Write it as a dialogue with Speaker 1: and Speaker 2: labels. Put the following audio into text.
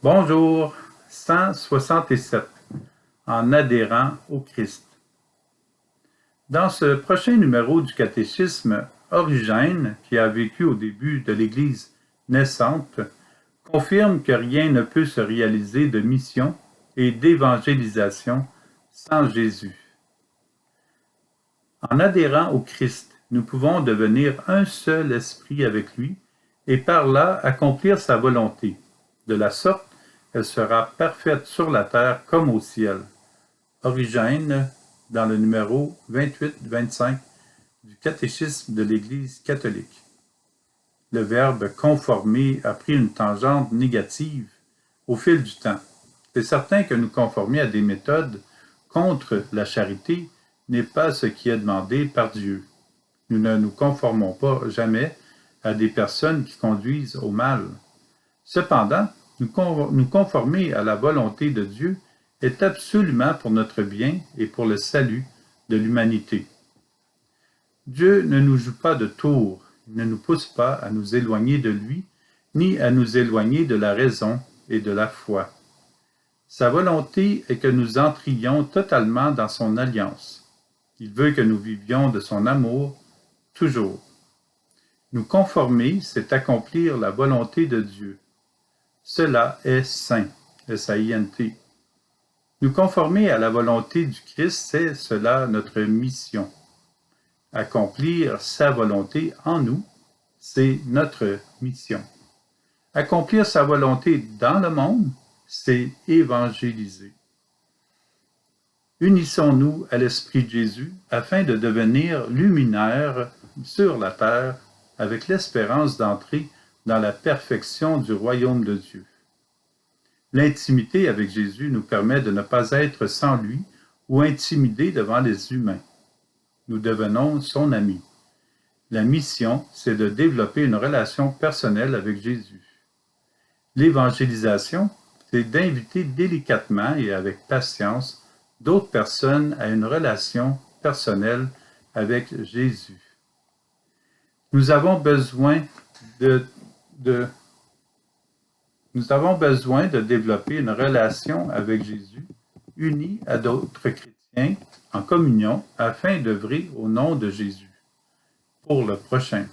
Speaker 1: Bonjour, 167, en adhérant au Christ. Dans ce prochain numéro du catéchisme, Origène, qui a vécu au début de l'Église naissante, confirme que rien ne peut se réaliser de mission et d'évangélisation sans Jésus. En adhérant au Christ, nous pouvons devenir un seul esprit avec lui et par là accomplir sa volonté. De la sorte, elle sera parfaite sur la terre comme au ciel. Origène, dans le numéro 28-25 du catéchisme de l'Église catholique. Le verbe « conformer » a pris une tangente négative au fil du temps. C'est certain que nous conformer à des méthodes contre la charité n'est pas ce qui est demandé par Dieu. Nous ne nous conformons pas jamais à des personnes qui conduisent au mal. Cependant, nous conformer à la volonté de Dieu est absolument pour notre bien et pour le salut de l'humanité. Dieu ne nous joue pas de tours, il ne nous pousse pas à nous éloigner de lui, ni à nous éloigner de la raison et de la foi. Sa volonté est que nous entrions totalement dans son alliance. Il veut que nous vivions de son amour toujours. Nous conformer, c'est accomplir la volonté de Dieu. Cela est saint, S-A-I-N-T. Nous conformer à la volonté du Christ, c'est cela notre mission. Accomplir sa volonté en nous, c'est notre mission. Accomplir sa volonté dans le monde, c'est évangéliser. Unissons-nous à l'Esprit de Jésus afin de devenir luminaires sur la terre avec l'espérance d'entrer dans la perfection du royaume de Dieu. L'intimité avec Jésus nous permet de ne pas être sans lui ou intimidés devant les humains. Nous devenons son ami. La mission, c'est de développer une relation personnelle avec Jésus. L'évangélisation, c'est d'inviter délicatement et avec patience d'autres personnes à une relation personnelle avec Jésus. Nous avons besoin de développer une relation avec Jésus, unie à d'autres chrétiens en communion, afin d'œuvrer au nom de Jésus. Pour le prochain.